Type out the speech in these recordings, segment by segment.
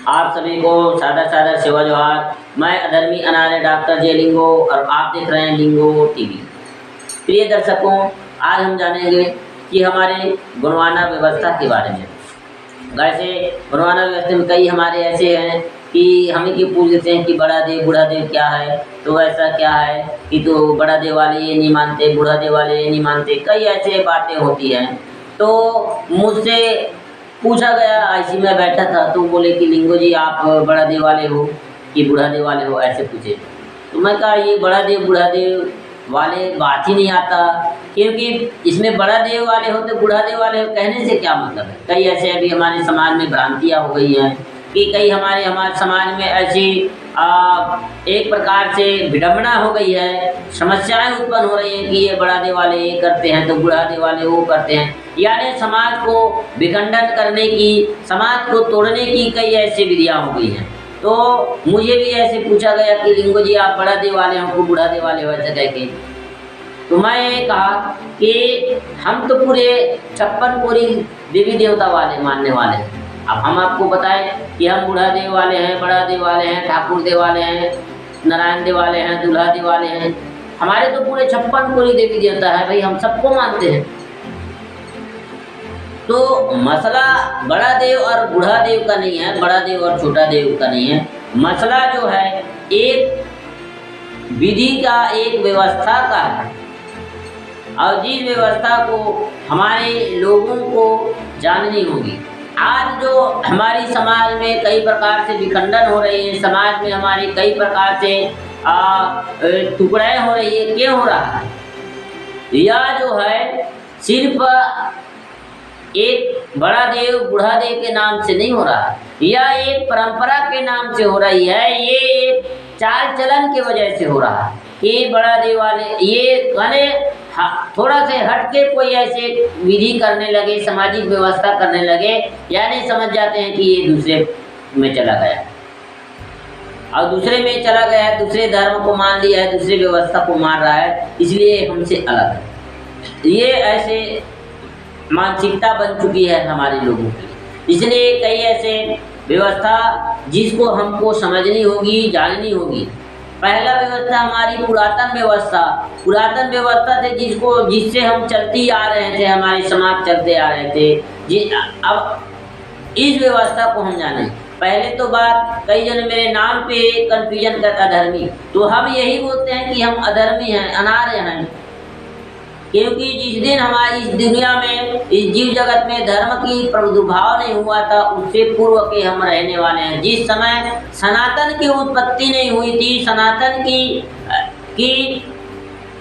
आप सभी को सादर सादर सेवा जोहार। मैं अधर्मी अनार्य डॉक्टर जे लिंगो और आप देख रहे हैं लिंगो टीवी। प्रिय दर्शकों, आज हम जानेंगे कि हमारे गुणवाना व्यवस्था के बारे में। वैसे गुणवाना व्यवस्था में कई हमारे ऐसे हैं कि हमें क्यों पूछ लेते हैं कि बड़ा देव बूढ़ा देव क्या है, तो ऐसा क्या है कि तो बड़ा देव वाले ये नहीं मानते, बूढ़ा देव वाले ये नहीं मानते, कई ऐसे बातें होती हैं। तो मुझसे पूछा गया, आईसी में बैठा था तो बोले कि लिंगो जी आप बड़ा देव वाले हो कि बूढ़ा देव वाले हो, ऐसे पूछे। तो मैं कहा ये बड़ा देव बूढ़ा देव वाले बात ही नहीं आता, क्योंकि इसमें बड़ा देव वाले हो तो बूढ़ा देव वाले हो कहने से क्या मतलब है। कई ऐसे अभी हमारे समाज में भ्रांतियाँ हो गई हैं कि कई हमारे समाज में ऐसी एक प्रकार से विडंबना हो गई है, समस्याएं उत्पन्न हो रही हैं कि ये बड़ा देव वाले ये करते हैं तो बूढ़ा देव वाले वो करते हैं। यानी समाज को विखंडन करने की, समाज को तोड़ने की कई ऐसी विधियाँ हो गई हैं। तो मुझे भी ऐसे पूछा गया कि लिंगो जी आप बड़ा देव वाले हो, बूढ़ा देव वाले हो, ऐसे कह के। तो मैं कहा कि हम तो पूरे 56 कोरी देवी देवता वाले मानने वाले हैं। अब हम आपको बताएं कि हम बूढ़ा देव वाले हैं, बड़ा देव वाले हैं, ठाकुर देव वाले हैं, नारायण देव वाले हैं, दूल्हा देव वाले हैं। हमारे तो पूरे 56 कोरी देवी देवता है भाई, हम सबको मानते हैं। तो मसला बड़ा देव और बूढ़ा देव का नहीं है, बड़ा देव और छोटा देव का नहीं है। मसला जो है एक विधि का, एक व्यवस्था का है, और जिस व्यवस्था को हमारे लोगों को जाननी होगी। आज जो हमारी समाज में कई प्रकार से विखंडन हो रही है, समाज में हमारी कई प्रकार से टुकड़ाएं हो रही है, क्यों हो रहा है? यह जो है सिर्फ एक बड़ा देव बूढ़ा देव के नाम से नहीं हो रहा, यह एक परंपरा के नाम से हो रही है, ये एक चाल चलन की वजह से हो रहा है। ये बड़ा देव वाले ये माने थोड़ा से हटके कोई ऐसे विधि करने लगे, सामाजिक व्यवस्था करने लगे, यानी समझ जाते हैं कि ये दूसरे में चला गया, और दूसरे में चला गया है, दूसरे धर्म को मान लिया है, दूसरी व्यवस्था को मान रहा है, इसलिए हमसे अलग है। ये ऐसे मानसिकता बन चुकी है हमारे लोगों की। इसलिए कई ऐसे व्यवस्था जिसको हमको समझनी होगी, जाननी होगी। पहला व्यवस्था हमारी पुरातन व्यवस्था थे जिससे हम चलती आ रहे थे, हमारे समाज चलते आ रहे थे। अब इस व्यवस्था को हम जाने। पहले तो बात कई जन मेरे नाम पे कंफ्यूजन करता अधर्मी, तो हम यही बोलते हैं कि हम अधर्मी हैं, अनार्य हैं, क्योंकि जिस दिन हमारी इस दुनिया में, इस जीव जगत में धर्म की प्रादुर्भाव नहीं हुआ था, उससे पूर्व के हम रहने वाले हैं। जिस समय सनातन की उत्पत्ति नहीं हुई थी, सनातन की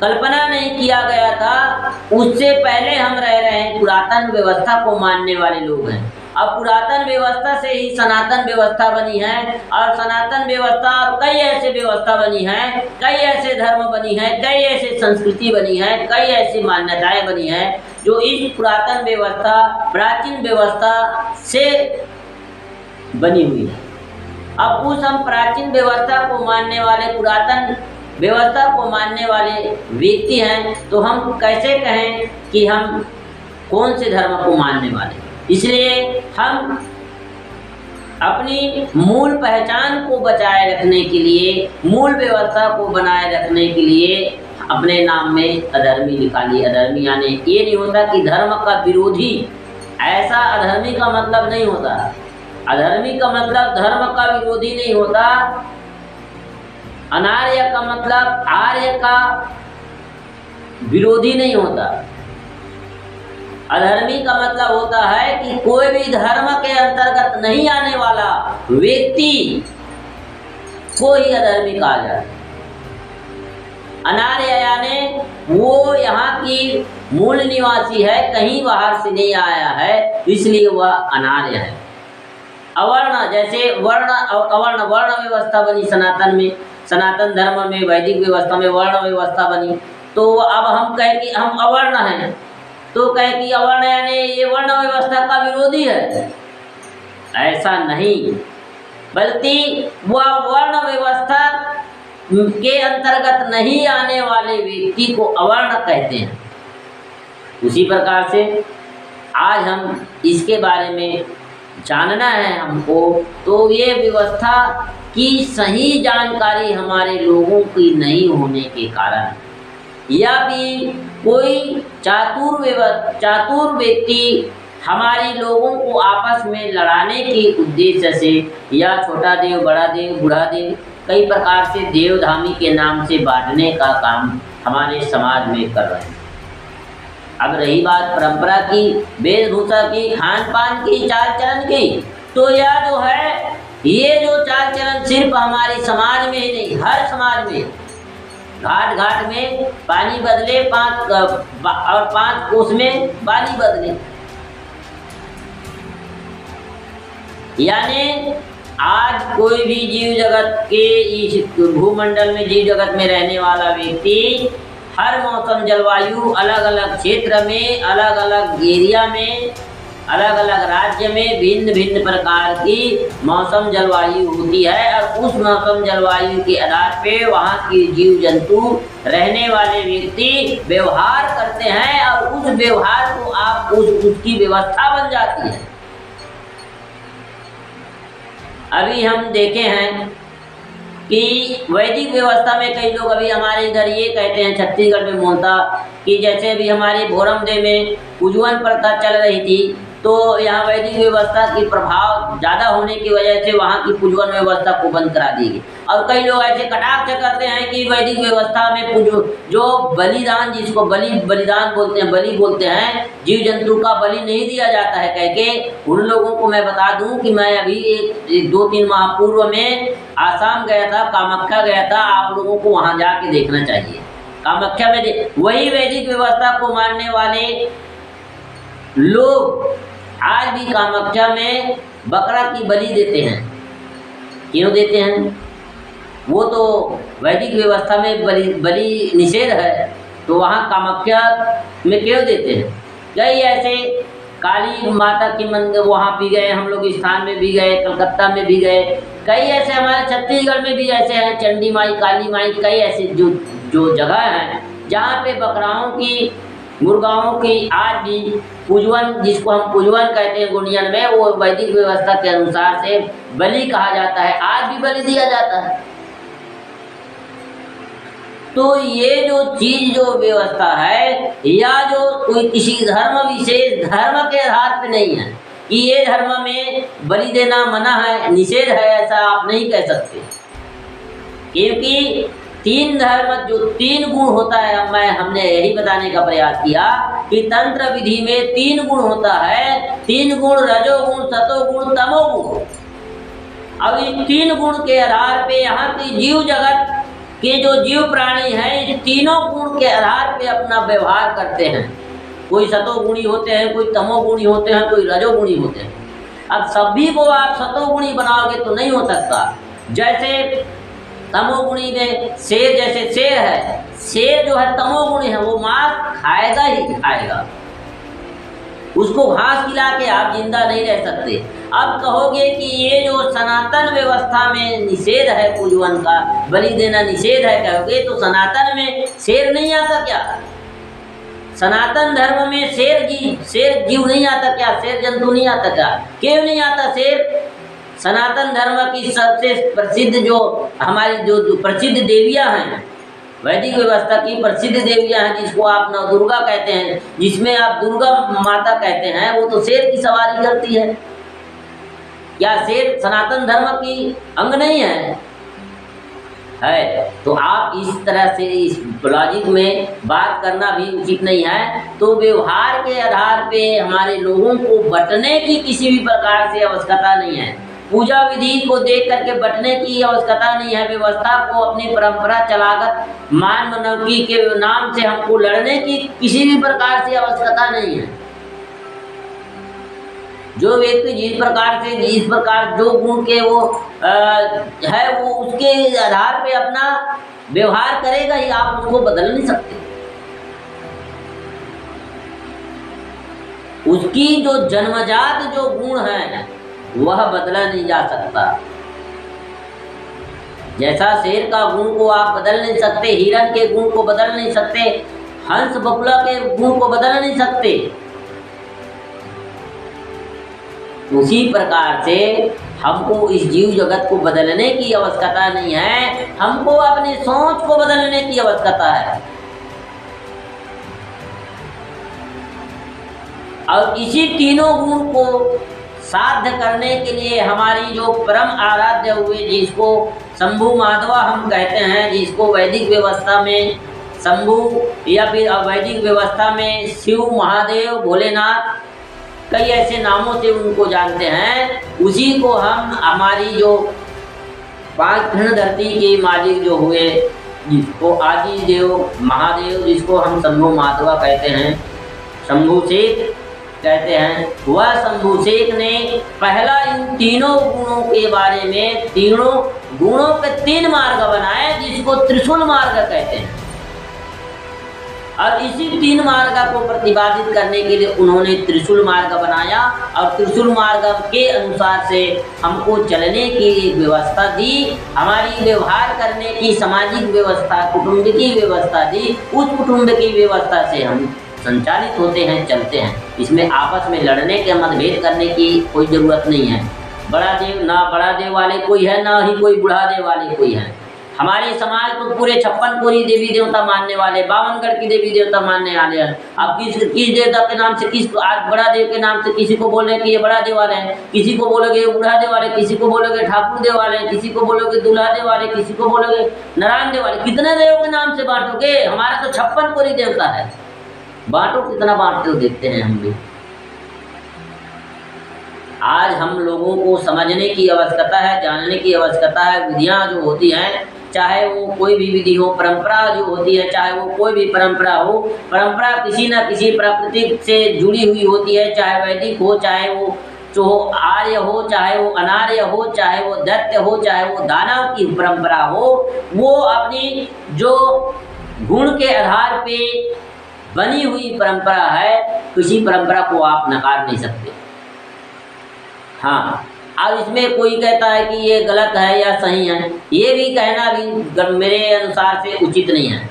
कल्पना नहीं किया गया था, उससे पहले हम रह रहे हैं, पुरातन व्यवस्था को मानने वाले लोग हैं। अब पुरातन व्यवस्था से ही सनातन व्यवस्था बनी है, और सनातन व्यवस्था और कई ऐसे व्यवस्था बनी है, कई ऐसे धर्म बनी है, कई ऐसे संस्कृति बनी है, कई ऐसी मान्यताएं बनी है जो इस पुरातन व्यवस्था, प्राचीन व्यवस्था से बनी हुई है। अब उस हम प्राचीन व्यवस्था को मानने वाले, पुरातन व्यवस्था को मानने वाले व्यक्ति हैं, तो हम कैसे कहें कि हम कौन से धर्म को मानने वाले? इसलिए हम अपनी मूल पहचान को बचाए रखने के लिए, मूल व्यवस्था को बनाए रखने के लिए अपने नाम में अधर्मी लिखा लिए। अधर्मी यानी ये नहीं होता कि धर्म का विरोधी, ऐसा अधर्मी का मतलब नहीं होता। अधर्मी का मतलब धर्म का विरोधी नहीं होता। अनार्य का मतलब आर्य का विरोधी नहीं होता। अधर्मी का मतलब होता है कि कोई भी धर्म के अंतर्गत नहीं आने वाला व्यक्ति को ही अधर्मी कहा जाए। अनार्य यानी वो यहाँ की मूल निवासी है, कहीं बाहर से नहीं आया है, इसलिए वह अनार्य है। अवर्ण, जैसे वर्ण व्यवस्था बनी सनातन में, सनातन धर्म में, वैदिक व्यवस्था में वर्ण व्यवस्था बनी। तो अब हम कहें कि हम अवर्ण हैं, तो कहे कि अवर्ण यानी ये वर्ण व्यवस्था का विरोधी है, ऐसा नहीं, बल्कि वह वर्ण व्यवस्था के अंतर्गत नहीं आने वाले व्यक्ति को अवर्ण कहते हैं। उसी प्रकार से आज हम इसके बारे में जानना है हमको, तो ये व्यवस्था की सही जानकारी हमारे लोगों की नहीं होने के कारण, या भी कोई चातुर व्यक्ति हमारे लोगों को आपस में लड़ाने के उद्देश्य से, या छोटा देव, बड़ा देव, बूढ़ा देव, कई प्रकार से देवधामी के नाम से बांटने का काम हमारे समाज में कर रहे हैं। अब रही बात परंपरा की, वेशभूषा की, खान पान की, चाल चलन की, तो यह जो है, ये जो चाल चलन सिर्फ हमारे समाज में ही नहीं, हर समाज में, घाट घाट में पानी बदले 5 कोस में पानी बदले, यानी आज कोई भी जीव जगत के इस भूमंडल में, जीव जगत में रहने वाला व्यक्ति हर मौसम जलवायु, अलग अलग क्षेत्र में, अलग अलग एरिया में, अलग अलग राज्य में भिन्न भिन्न प्रकार की मौसम जलवायु होती है, और उस मौसम जलवायु के आधार पे वहाँ के जीव जंतु, रहने वाले व्यक्ति व्यवहार करते हैं, और उस व्यवहार को आप उसकी व्यवस्था बन जाती है। अभी हम देखे हैं कि वैदिक व्यवस्था में कई लोग अभी हमारे इधर ये कहते हैं, छत्तीसगढ़ में मोलता, कि जैसे अभी हमारे भोरमदेव में पूजवन प्रथा चल रही थी, तो यहाँ वैदिक व्यवस्था की प्रभाव ज़्यादा होने की वजह से वहाँ की पूजवन व्यवस्था को बंद करा दी गई। और कई लोग ऐसे कटाक्ष करते हैं कि वैदिक व्यवस्था में जो बलिदान, जिसको बलिदान बोलते हैं, बलि बोलते हैं, जीव जंतु का बलि नहीं दिया जाता है कह के। उन लोगों को मैं बता दूं कि मैं अभी 2-3 माह पूर्व में आसाम गया था, कामाख्या गया था, आप लोगों को वहाँ जाके देखना चाहिए। कामाख्या में वही वैदिक व्यवस्था को मानने वाले लोग आज भी कामाख्या में बकरा की बलि देते हैं। क्यों देते हैं? वो तो वैदिक व्यवस्था में बलि निषेध है, तो वहाँ कामाख्या में क्यों देते हैं? कई ऐसे काली माता की मंदिर वहाँ भी गए, हम लोग स्थान में भी गए, कलकत्ता में भी गए, कई ऐसे हमारे छत्तीसगढ़ में भी ऐसे हैं, चंडी माई, काली माई, कई ऐसे जो जगह हैं जहाँ पे बकराओं की, मुर्गाओं की आज भी पूजवन, जिसको हम पूजवन कहते हैं गुंडियन में, वो वैदिक व्यवस्था के अनुसार से बलि कहा जाता है, आज भी बलि दिया जाता है। तो ये जो चीज, जो व्यवस्था है, या जो कोई किसी धर्म विशेष धर्म के आधार पे नहीं है कि ये धर्म में बलि देना मना है, निषेध है, ऐसा आप नहीं कह सकते। क्योंकि 3 धर्म, जो 3 गुण होता है, हमने यही बताने का प्रयास किया कि तंत्र विधि में 3 गुण होता है। 3 गुण, रजोगुण, सतोगुण, तमोगुण। अब इन 3 गुण के आधार पे यहाँ की जीव जगत के जो जीव प्राणी हैं, इन तीनों गुण के आधार पे अपना व्यवहार करते हैं। कोई सतोगुणी होते हैं, कोई तमोगुणी होते हैं, कोई रजोगुणी होते हैं। अब सभी को आप सतोगुणी बनाओगे तो नहीं हो सकता। जैसे तमोगुणी में शेर, जैसे शेर है, शेर जो है तमोगुणी है, वो मांस खाएगा ही खाएगा, उसको घास खिला के आप जिंदा नहीं रह सकते। अब कहोगे कि ये जो सनातन व्यवस्था में निषेध है पूजवन का, बलि देना निषेध है कहोगे, तो सनातन में शेर नहीं आता क्या? सनातन धर्म में शेर जीव नहीं आता क्या? शेर जंतु नहीं आता क्या? क्यों नहीं आता शेर? सनातन धर्म की सबसे प्रसिद्ध जो हमारी जो प्रसिद्ध देवियां हैं, वैदिक व्यवस्था की प्रसिद्ध देवियां हैं, जिसको आप नवदुर्गा कहते हैं, जिसमें आप दुर्गा माता कहते हैं, वो तो शेर की सवारी करती है। क्या शेर सनातन धर्म की अंग नहीं है? तो आप इस तरह से इस लॉजिक में बात करना भी उचित नहीं है। तो व्यवहार के आधार पे हमारे लोगों को बंटने की किसी भी प्रकार से आवश्यकता नहीं है। पूजा विधि को देख करके बंटने की आवश्यकता नहीं है। व्यवस्था को अपनी परंपरा चलागत मान मनवकी के नाम से हमको लड़ने की किसी भी प्रकार से आवश्यकता नहीं है। जो व्यक्ति जिस प्रकार जो गुण के वो है, वो उसके आधार पे अपना व्यवहार करेगा ही, आप उसको बदल नहीं सकते। उसकी जो जन्मजात जो गुण है वह बदला नहीं जा सकता। जैसा शेर का गुण को आप बदल नहीं सकते, हिरण के गुण को बदल नहीं सकते, हंस बकुला के गुण को बदल नहीं सकते, उसी प्रकार से हमको इस जीव जगत को बदलने की आवश्यकता नहीं है, हमको अपनी सोच को बदलने की आवश्यकता है। और इसी तीनों गुण को साध्य करने के लिए हमारी जो परम आराध्य हुए, जिसको शंभु माधवा हम कहते हैं, जिसको वैदिक व्यवस्था में शंभु या फिर अवैदिक व्यवस्था में शिव, महादेव, भोलेनाथ, कई ऐसे नामों से उनको जानते हैं, उसी को हम हमारी जो 5 खंड धरती के मालिक जो हुए, जिसको आदि देव महादेव, जिसको हम शंभु माधवा कहते हैं, शंभु शेख कहते हैं, वह शंभु शेख ने पहला इन तीनों गुणों के बारे में, तीनों गुणों के 3 मार्ग बनाए, जिसको त्रिशूल मार्ग कहते हैं। और इसी 3 मार्ग को प्रतिपादित करने के लिए उन्होंने त्रिशूल मार्ग बनाया और त्रिशूल मार्ग के अनुसार से हमको चलने की एक व्यवस्था दी, हमारी व्यवहार करने की सामाजिक व्यवस्था, कुटुंब की व्यवस्था दी। उस कुटुंब की व्यवस्था से हम संचालित होते हैं, चलते हैं। इसमें आपस में लड़ने के, मतभेद करने की कोई ज़रूरत नहीं है। बड़ा देव ना बड़ा देव वाले कोई है, ना ही कोई बूढ़ा देव वाले कोई है। हमारे समाज को पूरे 56 कोरी देवी देवता मानने वाले, 52गढ़ की देवी देवता मानने वाले हैं। अब किस देवता के नाम से, किस आज बड़ा देव के नाम से किसी को बोल रहे कि ये बड़ा देव वाले हैं, किसी को बोलोगे बूढ़ा देव वाले, किसी को बोलोगे ठाकुर देव वाले, किसी को बोलोगे दूल्हा देव वाले, किसी को बोलोगे नारायण देव वाले। कितने देव के नाम से बांटोगे? हमारा तो 56 कोरी देवता है। बांटो, कितना बांटते हो देखते हैं हम भी। आज हम लोगों को समझने की आवश्यकता है, जानने की आवश्यकता है। विधियाँ जो होती हैं, चाहे वो कोई भी विधि हो, परंपरा जो होती है, चाहे वो कोई भी परंपरा हो, परंपरा किसी न किसी प्रकृति से जुड़ी हुई होती है, चाहे वैदिक हो, चाहे वो जो आर्य हो, चाहे वो अनार्य हो, चाहे वो दैत्य हो, चाहे वो दानव की परंपरा हो। वो अपनी जो गुण के आधार पे बनी हुई परंपरा है, किसी परंपरा को आप नकार नहीं सकते। हाँ, अब इसमें कोई कहता है कि ये गलत है या सही है, ये भी कहना भी मेरे अनुसार से उचित नहीं है।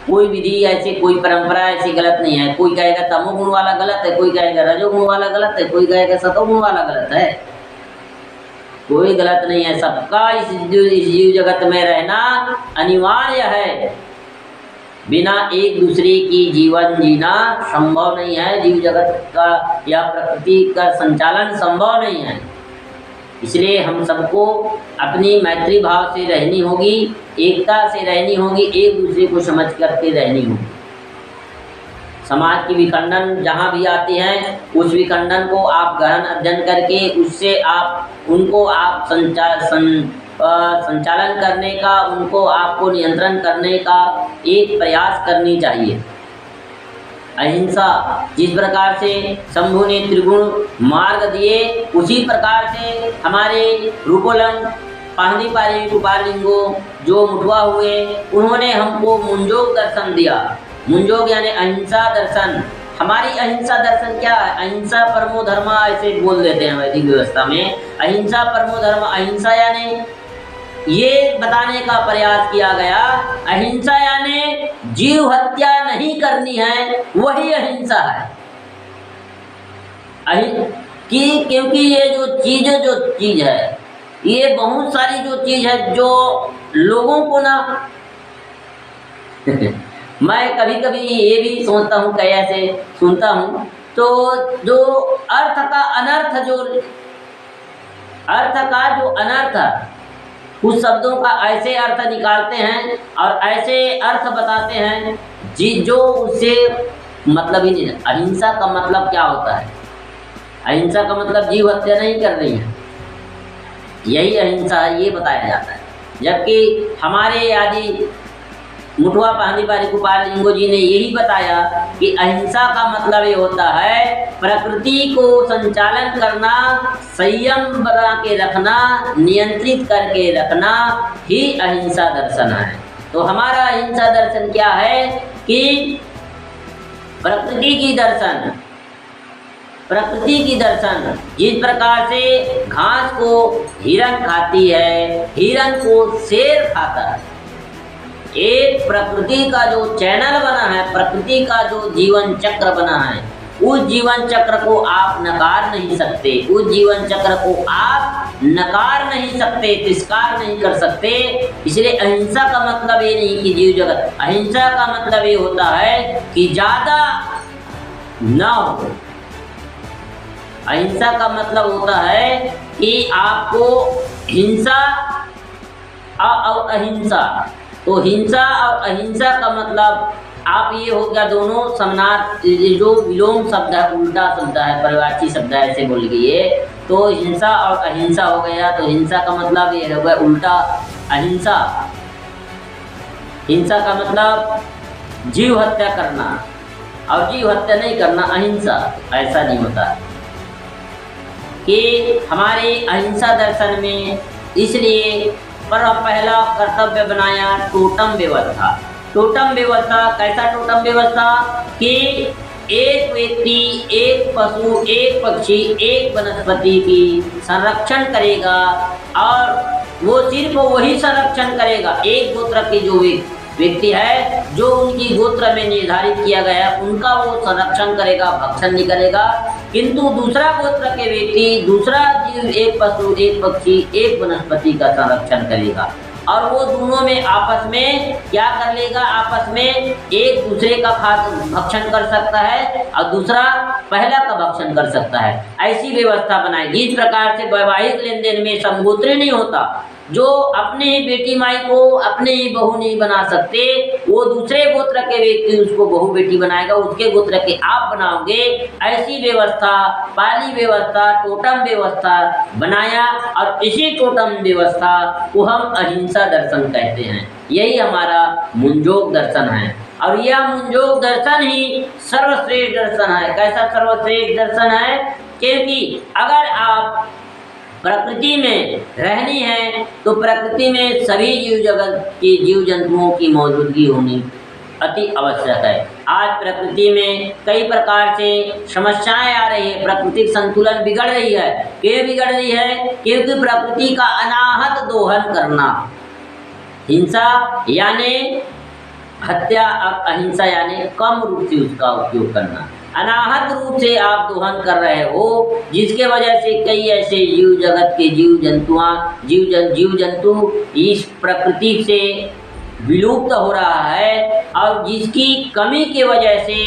कोई विधि ऐसी, कोई परंपरा ऐसी गलत नहीं है। कोई कहेगा तमोगुण वाला गलत है, कोई कहेगा रजोगुण वाला गलत है, कोई कहेगा सतोगुण वाला गलत है। कोई गलत नहीं है, सबका इस जीव जगत में रहना अनिवार्य है। बिना एक दूसरे की जीवन जीना संभव नहीं है। जीव जगत का या प्रकृति का संचालन संभव नहीं है। इसलिए हम सबको अपनी मैत्री भाव से रहनी होगी, एकता से रहनी होगी, एक दूसरे को समझ करके रहनी होगी। समाज की विखंडन जहाँ भी आती हैं, उस विखंडन को आप गहन अध्ययन करके उससे आप उनको आप संचालन करने का, उनको आपको नियंत्रण करने का एक प्रयास करनी चाहिए। अहिंसा, जिस प्रकार से शंभु ने त्रिगुण मार्ग दिए, उसी प्रकार से हमारे रूपोलंग पाहनीपारी कुपालिंगो जो मुठवा हुए, उन्होंने हमको मुंजोग दर्शन दिया। मुंजोग यानी अहिंसा दर्शन। हमारी अहिंसा दर्शन क्या है? अहिंसा परमो धर्म ऐसे बोल देते हैं वैदिक व्यवस्था में। अहिंसा परमो धर्म, अहिंसा यानी ये बताने का प्रयास किया गया, अहिंसा यानी जीव हत्या नहीं करनी है, वही अहिंसा है। क्योंकि ये जो चीज है, ये बहुत सारी जो चीज है जो लोगों को ना मैं कभी कभी ये भी सोचता हूँ, कैसे सुनता हूँ, तो जो अर्थ का अनर्थ कुछ शब्दों का ऐसे अर्थ निकालते हैं और ऐसे अर्थ बताते हैं जो उससे मतलब ही नहीं है। अहिंसा का मतलब क्या होता है? अहिंसा का मतलब जीव हत्या नहीं कर रही है, यही अहिंसा है, ये बताया जाता है। जबकि हमारे आदि मुठवा पाहनीपारी कुपालिंगो जी ने यही बताया कि अहिंसा का मतलब ये होता है प्रकृति को संचालन करना, संयम बना के रखना, नियंत्रित करके रखना ही अहिंसा दर्शन है। तो हमारा अहिंसा दर्शन क्या है कि प्रकृति की दर्शन, जिस प्रकार से घास को हिरन खाती है, हिरन को शेर खाता है। एक प्रकृति का जो चैनल बना है, प्रकृति का जो जीवन चक्र बना है, उस जीवन चक्र को आप नकार नहीं सकते, उस जीवन चक्र को आप नकार नहीं सकते, तिरस्कार नहीं कर सकते। इसलिए अहिंसा का मतलब ये नहीं कि जीव जगत, अहिंसा का मतलब ये होता है कि ज़्यादा ना हो। अहिंसा का मतलब होता है कि आपको हिंसा और अहिंसा, तो हिंसा और अहिंसा का मतलब आप ये हो गया दोनों समानार्थी, जो विलोम शब्द है, उल्टा शब्द है, परिवाची शब्द है, ऐसे बोल गए तो हिंसा और अहिंसा हो गया। तो हिंसा का मतलब ये हो गया उल्टा अहिंसा। हिंसा का मतलब जीव हत्या करना, और जीव हत्या नहीं करना अहिंसा, ऐसा नहीं होता कि हमारे अहिंसा दर्शन में। इसलिए पर पहला कर्तव्य बनाया टोटम व्यवस्था। टोटम व्यवस्था कैसा टोटम व्यवस्था कि एक व्यक्ति, एक पशु, एक पक्षी, एक वनस्पति की संरक्षण करेगा, और वो सिर्फ वही संरक्षण करेगा। एक गोत्र के जो व्यक्ति है, जो उनकी गोत्र में निर्धारित किया गया उनका वो संरक्षण करेगा, भक्षण नहीं करेगा। किंतु दूसरा गोत्र के व्यक्ति, दूसरा जीव, एक पशु, एक पक्षी, एक वनस्पति का संरक्षण करेगा, और वो दोनों में आपस में क्या कर लेगा, आपस में एक दूसरे का भक्षण कर सकता है और दूसरा पहला का भक्षण कर सकता है। ऐसी व्यवस्था बनाई जिस प्रकार से वैवाहिक लेन देन में समगोत्री नहीं होता, जो अपने ही बेटी माई को अपने ही बहू नहीं बना सकते, वो दूसरे गोत्र के व्यक्ति उसको बहू बेटी बनाएगा, उसके गोत्र के आप बनाओगे। ऐसी व्यवस्था, पाली व्यवस्था, टोटम व्यवस्था बनाया, और इसी टोटम व्यवस्था को हम अहिंसा दर्शन कहते हैं। यही हमारा मुंजोग दर्शन है, और यह मुंजोग दर्शन ही सर्वश्रेष्ठ दर्शन है। कैसा सर्वश्रेष्ठ दर्शन है? क्योंकि अगर आप प्रकृति में रहनी है तो प्रकृति में सभी जीव जगत के जीव जंतुओं की मौजूदगी होनी अति आवश्यक है। आज प्रकृति में कई प्रकार से समस्याएं आ रही है, प्राकृतिक संतुलन बिगड़ रही है। क्यों बिगड़ रही है? क्योंकि प्रकृति का अनाहत दोहन करना, हिंसा यानी हत्या और अहिंसा यानी कम रूप से उसका उपयोग करना, अनाहत रूप से आप दोहन कर रहे हो, जिसके वजह से कई ऐसे जीव जगत के जीव जंतु इस प्रकृति से विलुप्त हो रहा है, और जिसकी कमी की वजह से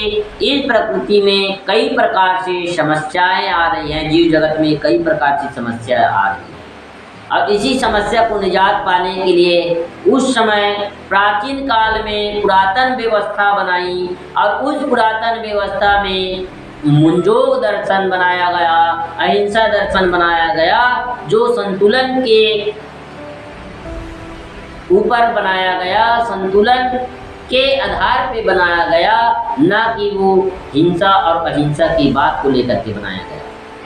इस प्रकृति में कई प्रकार से समस्याएं आ रही हैं। जीव जगत में कई प्रकार की समस्याएं आ रही हैं। अब इसी समस्या को निजात पाने के लिए उस समय प्राचीन काल में पुरातन व्यवस्था बनाई, और उस पुरातन व्यवस्था में मुंजोग दर्शन बनाया गया, अहिंसा दर्शन बनाया गया, जो संतुलन के ऊपर बनाया गया, संतुलन के आधार पे बनाया गया, ना कि वो हिंसा और अहिंसा की बात को लेकर के बनाया गया।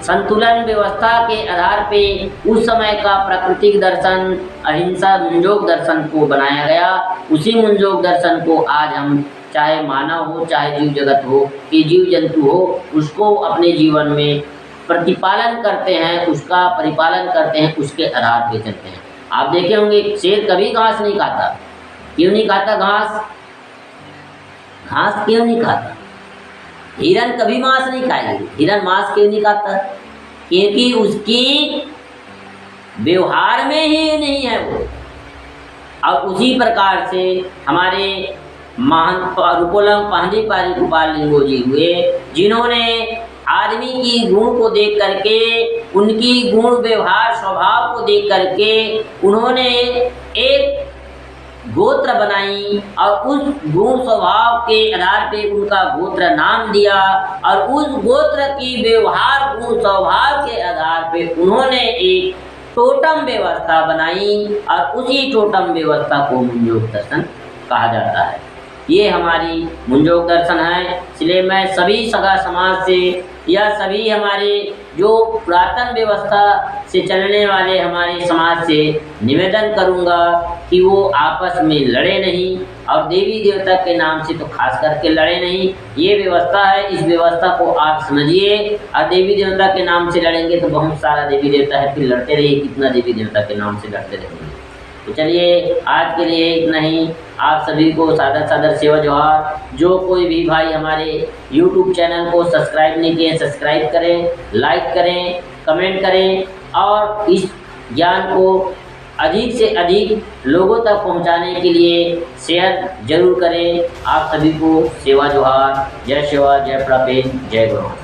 संतुलन व्यवस्था के आधार पे उस समय का प्राकृतिक दर्शन, अहिंसा मुंजोग दर्शन को बनाया गया। उसी मुंजोग दर्शन को आज हम, चाहे मानव हो चाहे जीव जगत हो, कि जीव जंतु हो, उसको अपने जीवन में प्रतिपालन करते हैं, उसका परिपालन करते हैं, उसके आधार पे चलते हैं। आप देखे होंगे शेर कभी घास नहीं खाता। क्यों नहीं खाता घास? घास क्यों नहीं खाता? हिरन कभी मांस नहीं खाएगी। हिरन मांस क्यों नहीं खाता? क्योंकि उसकी व्यवहार में ही नहीं है वो। और उसी प्रकार से हमारे महान रूपोलम पाहनी पारी गोपाल लिंगो जी हुए, जिन्होंने आदमी की गुण को देख करके, उनकी गुण व्यवहार स्वभाव को देख करके उन्होंने एक गोत्र बनाई, और उस गुण स्वभाव के आधार पे उनका गोत्र नाम दिया, और उस गोत्र की व्यवहार गुण स्वभाव के आधार पे उन्होंने एक टोटम व्यवस्था बनाई, और उसी टोटम व्यवस्था को मुंजोग दर्शन कहा जाता है। ये हमारी मुंजोग दर्शन है। इसलिए मैं सभी सगा समाज से, या सभी हमारे जो पुरातन व्यवस्था से चलने वाले हमारे समाज से निवेदन करूंगा कि वो आपस में लड़े नहीं, और देवी देवता के नाम से तो खास करके लड़े नहीं। ये व्यवस्था है, इस व्यवस्था को आप समझिए। और देवी देवता के नाम से लड़ेंगे तो बहुत सारा देवी देवता है, फिर लड़ते रहिए, कितना देवी देवता के नाम से लड़ते रहेंगे। तो चलिए आज के लिए इतना ही। आप सभी को सादर सादर सेवा जोहार। जो कोई भी भाई हमारे YouTube चैनल को सब्सक्राइब नहीं किए, सब्सक्राइब करें, लाइक करें, कमेंट करें और इस ज्ञान को अधिक से अधिक लोगों तक पहुंचाने के लिए शेयर जरूर करें। आप सभी को सेवा जोहार। जय शिवा, जय प्रभु, जय गुरु।